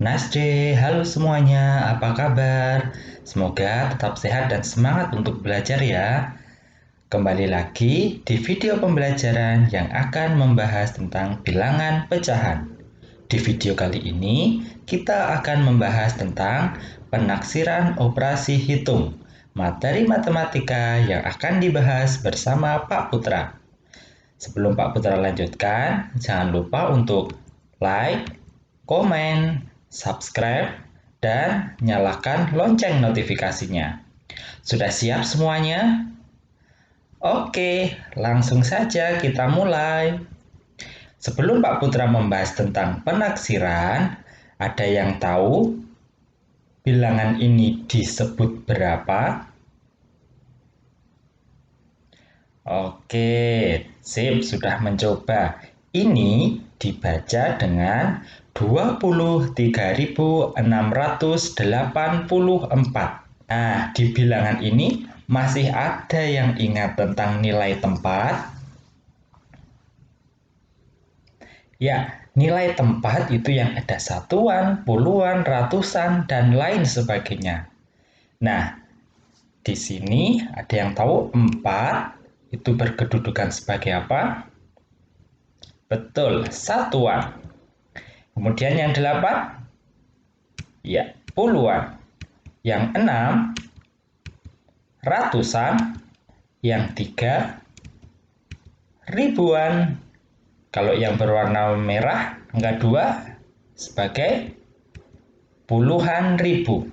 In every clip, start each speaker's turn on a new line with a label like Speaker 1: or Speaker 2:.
Speaker 1: Nasde, halo semuanya, apa kabar? Semoga tetap sehat dan semangat untuk belajar ya. Kembali lagi di video pembelajaran yang akan membahas tentang bilangan pecahan. Di video kali ini, kita akan membahas tentang penaksiran operasi hitung, materi matematika yang akan dibahas bersama Pak Putra. Sebelum Pak Putra lanjutkan, jangan lupa untuk like, komen, subscribe, dan nyalakan lonceng notifikasinya. Sudah siap semuanya? Oke, langsung saja kita mulai. Sebelum Pak Putra membahas tentang penaksiran, ada yang tahu bilangan ini disebut berapa? Oke, sip, sudah mencoba. Ini dibaca dengan 23.684. Nah, di bilangan ini masih ada yang ingat tentang nilai tempat? Ya, nilai tempat itu yang ada satuan, puluhan, ratusan, dan lain sebagainya. Nah, di sini ada yang tahu 4 itu berkedudukan sebagai apa? Betul, satuan. Kemudian yang 8, ya, puluhan. Yang 6, ratusan. Yang 3, ribuan. Kalau yang berwarna merah, angka 2 sebagai puluhan ribu.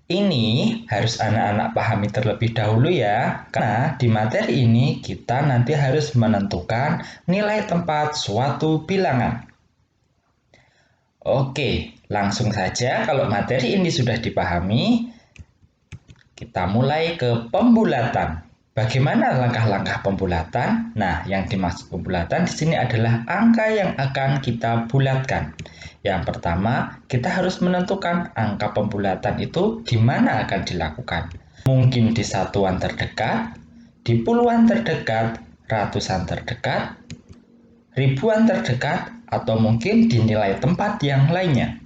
Speaker 1: Ini harus anak-anak pahami terlebih dahulu ya, karena di materi ini kita nanti harus menentukan nilai tempat suatu bilangan. Oke, langsung saja kalau materi ini sudah dipahami, kita mulai ke pembulatan. Bagaimana langkah-langkah pembulatan? Nah, yang dimaksud pembulatan di sini adalah angka yang akan kita bulatkan. Yang pertama, kita harus menentukan angka pembulatan itu di mana akan dilakukan. Mungkin di satuan terdekat, di puluhan terdekat, ratusan terdekat, ribuan terdekat, atau mungkin di nilai tempat yang lainnya.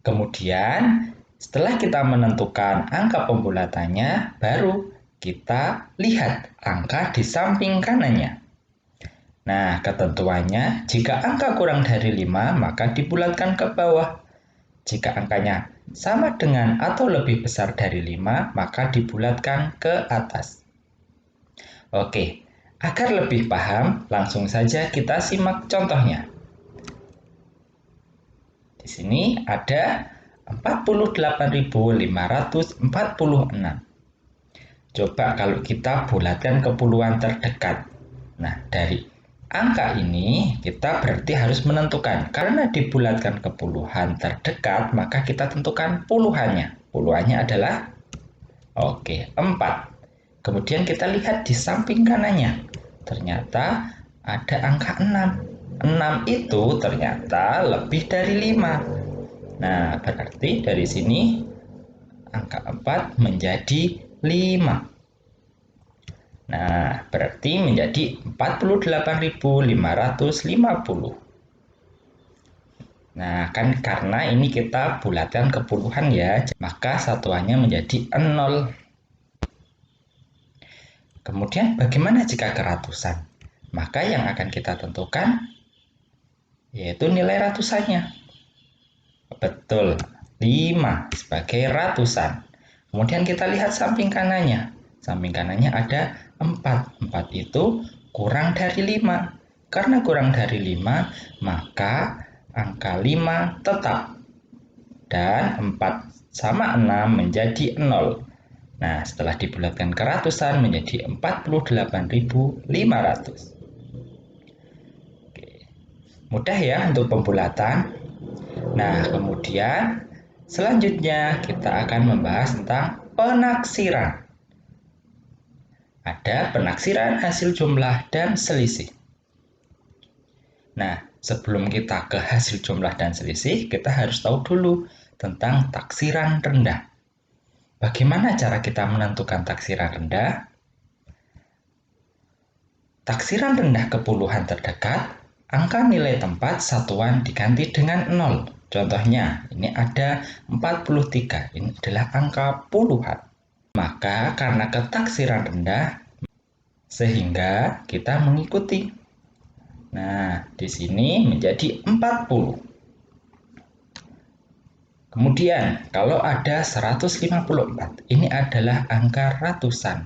Speaker 1: Kemudian, setelah kita menentukan angka pembulatannya, baru kita lihat angka di samping kanannya. Nah, ketentuannya, jika angka kurang dari 5, maka dibulatkan ke bawah. Jika angkanya sama dengan atau lebih besar dari 5, maka dibulatkan ke atas. Oke, agar lebih paham, langsung saja kita simak contohnya. Di sini ada 48.546. Coba kalau kita bulatkan ke puluhan terdekat. Nah, dari angka ini kita berarti harus menentukan. Karena dibulatkan ke puluhan terdekat, maka kita tentukan puluhannya. Puluhannya adalah, 4. Kemudian kita lihat di samping kanannya. Ternyata ada angka 6. 6 itu ternyata lebih dari 5. Nah, berarti dari sini angka 4 menjadi 5. Nah, berarti menjadi 48.550. Nah, kan karena ini kita bulatkan ke puluhan ya, maka satuannya menjadi 0. Kemudian bagaimana jika ke ratusan? Maka yang akan kita tentukan yaitu nilai ratusannya. Betul, 5 sebagai ratusan. Kemudian kita lihat samping kanannya. Samping kanannya ada 4. 4 itu kurang dari 5. Karena kurang dari 5, maka angka 5 tetap. Dan 4 sama 6 menjadi 0. Nah, setelah dibulatkan ke ratusan menjadi 48.500. Oke. Mudah ya untuk pembulatan. Nah, kemudian selanjutnya kita akan membahas tentang penaksiran. Ada penaksiran hasil jumlah dan selisih. Nah, sebelum kita ke hasil jumlah dan selisih, kita harus tahu dulu tentang taksiran rendah. Bagaimana cara kita menentukan taksiran rendah? Taksiran rendah ke puluhan terdekat, angka nilai tempat satuan diganti dengan 0. Contohnya, ini ada 43, ini adalah angka puluhan. Maka karena ketaksiran rendah, sehingga kita mengikuti. Nah, di sini menjadi 40. Kemudian, kalau ada 154, ini adalah angka ratusan.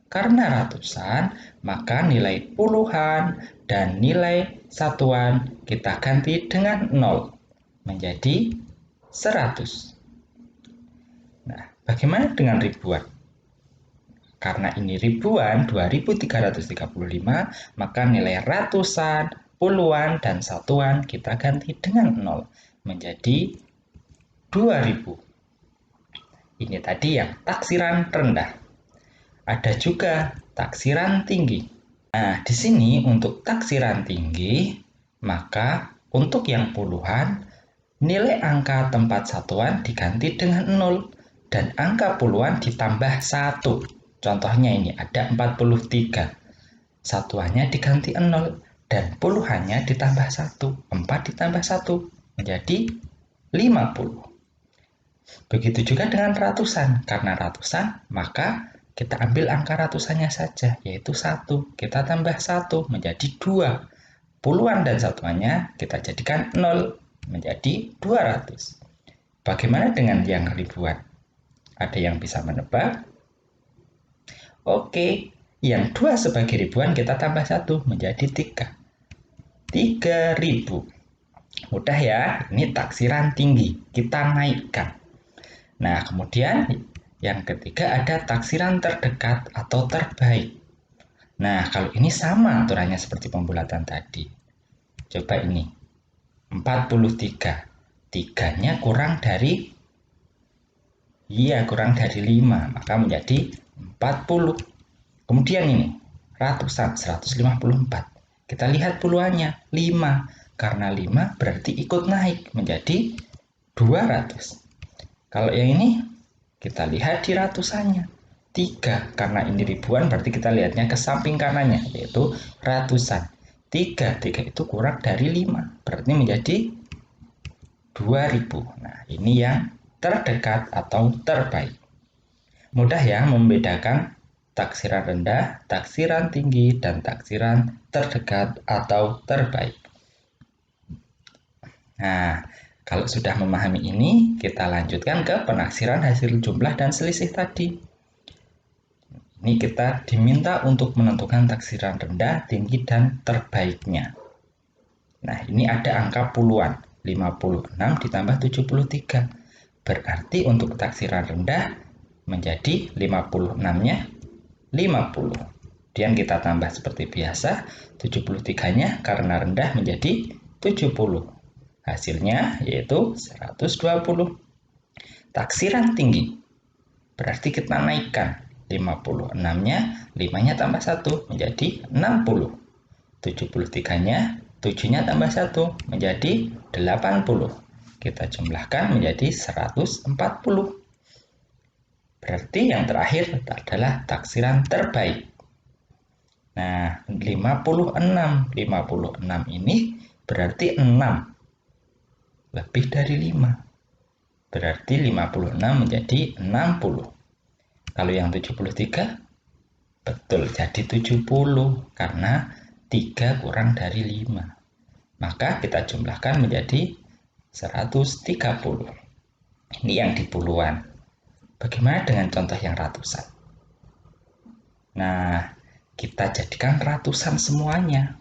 Speaker 1: Karena ratusan, maka nilai puluhan dan nilai satuan kita ganti dengan 0, menjadi 100. Nah, bagaimana dengan ribuan? Karena ini ribuan, 2335, maka nilai ratusan, puluhan, dan satuan kita ganti dengan 0, menjadi 2000. Ini tadi yang taksiran rendah. Ada juga taksiran tinggi. Nah, di sini untuk taksiran tinggi, maka untuk yang puluhan, nilai angka tempat satuan diganti dengan 0 dan angka puluhan ditambah 1. Contohnya ini ada 43. Satuannya diganti 0 dan puluhannya ditambah 1. 4 ditambah 1 menjadi 50. Begitu juga dengan ratusan. Karena ratusan, maka kita ambil angka ratusannya saja, yaitu 1. Kita tambah 1 menjadi 2. Puluhan dan satuannya kita jadikan 0 menjadi 200. Bagaimana dengan yang ribuan? Ada yang bisa menebak? Oke, yang 2 sebagai ribuan kita tambah 1 menjadi 3. 3000. Mudah ya, ini taksiran tinggi. Kita naikkan. Nah, kemudian yang ketiga ada taksiran terdekat atau terbaik. Nah, kalau ini sama aturannya seperti pembulatan tadi. Coba ini, 43. 3-nya kurang dari 5, maka menjadi 40. Kemudian ini, ratusan, 154. Kita lihat puluhannya, 5. Karena 5 berarti ikut naik menjadi 200. Kalau yang ini, kita lihat di ratusannya. 3, karena ini ribuan berarti kita lihatnya ke samping kanannya, yaitu ratusan. 3 itu kurang dari 5, berarti menjadi 2000. Nah, ini yang terdekat atau terbaik. Mudah ya membedakan taksiran rendah, taksiran tinggi, dan taksiran terdekat atau terbaik. Nah, kalau sudah memahami ini, kita lanjutkan ke penaksiran hasil jumlah dan selisih tadi. Ini kita diminta untuk menentukan taksiran rendah, tinggi, dan terbaiknya. Nah, ini ada angka puluhan, 56 ditambah 73. Berarti untuk taksiran rendah menjadi 56-nya 50. Kemudian kita tambah seperti biasa, 73-nya karena rendah menjadi 70. Hasilnya yaitu 120. Taksiran tinggi berarti kita naikkan 56-nya, 5-nya tambah 1 menjadi 60. 73-nya, 7-nya tambah 1 menjadi 80. Kita jumlahkan menjadi 140. Berarti yang terakhir adalah taksiran terbaik. Nah, 56 ini berarti 6 lebih dari 5. Berarti 56 menjadi 60. Kalau yang 73, betul, jadi 70. Karena 3 kurang dari 5. Maka kita jumlahkan menjadi 130. Ini yang di puluhan. Bagaimana dengan contoh yang ratusan? Nah, kita jadikan ratusan semuanya.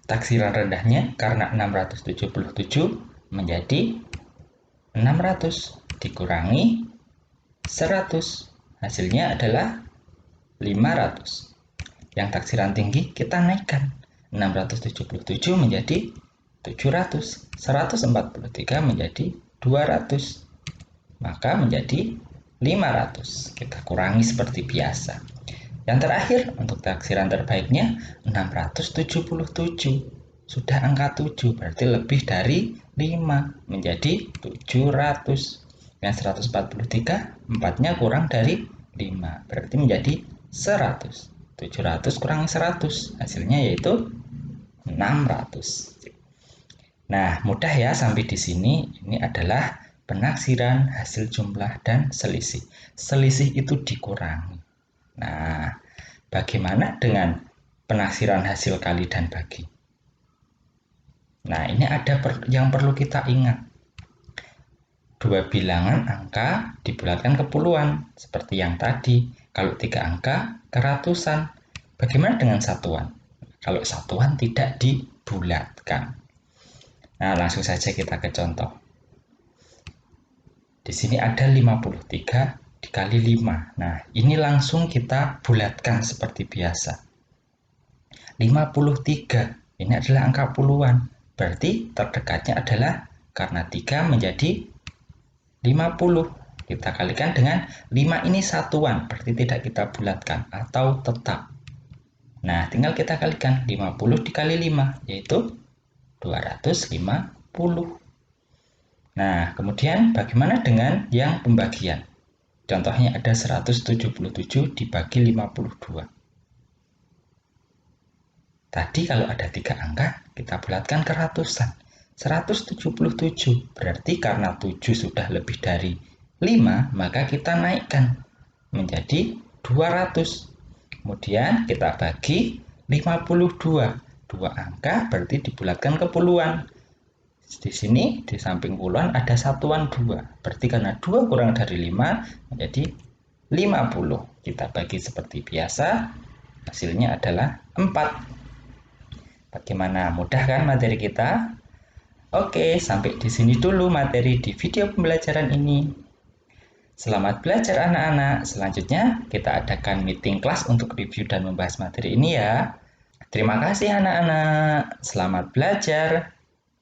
Speaker 1: Taksiran rendahnya karena 677 menjadi 600 dikurangi 100. Hasilnya adalah 500. Yang taksiran tinggi kita naikkan. 677 menjadi 700. 143 menjadi 200. Maka menjadi 500. Kita kurangi seperti biasa. Yang terakhir untuk taksiran terbaiknya 677. Sudah angka 7 berarti lebih dari 5 menjadi 700. Yang 143 4-nya kurang dari 5 berarti menjadi 100. 700 kurangi 100 hasilnya yaitu 600. Nah, mudah ya sampai di sini. Ini adalah penaksiran hasil jumlah dan selisih. Selisih itu dikurangi. Nah, bagaimana dengan penaksiran hasil kali dan bagi? Nah, ini ada yang perlu kita ingat. Dua bilangan angka dibulatkan ke puluhan, seperti yang tadi. Kalau 3 angka, ke ratusan. Bagaimana dengan satuan? Kalau satuan tidak dibulatkan. Nah, langsung saja kita ke contoh. Di sini ada 53 dikali 5. Nah, ini langsung kita bulatkan seperti biasa. 53, ini adalah angka puluhan. Berarti terdekatnya adalah karena 3 menjadi 50. Kita kalikan dengan 5 ini satuan, berarti tidak kita bulatkan atau tetap. Nah, tinggal kita kalikan 50 dikali 5, yaitu 250. Nah, kemudian bagaimana dengan yang pembagian? Contohnya ada 177 dibagi 52. Tadi kalau ada 3 angka, kita bulatkan ke ratusan. 177, berarti karena 7 sudah lebih dari 5, maka kita naikkan menjadi 200. Kemudian kita bagi 52. 2 angka berarti dibulatkan ke puluhan. Di sini di samping puluhan ada satuan 2. Berarti karena 2 kurang dari 5 menjadi 50. Kita bagi seperti biasa, hasilnya adalah 4. Bagaimana? Mudah kan materi kita? Oke, sampai di sini dulu materi di video pembelajaran ini. Selamat belajar anak-anak. Selanjutnya kita adakan meeting kelas untuk review dan membahas materi ini ya. Terima kasih anak-anak. Selamat belajar.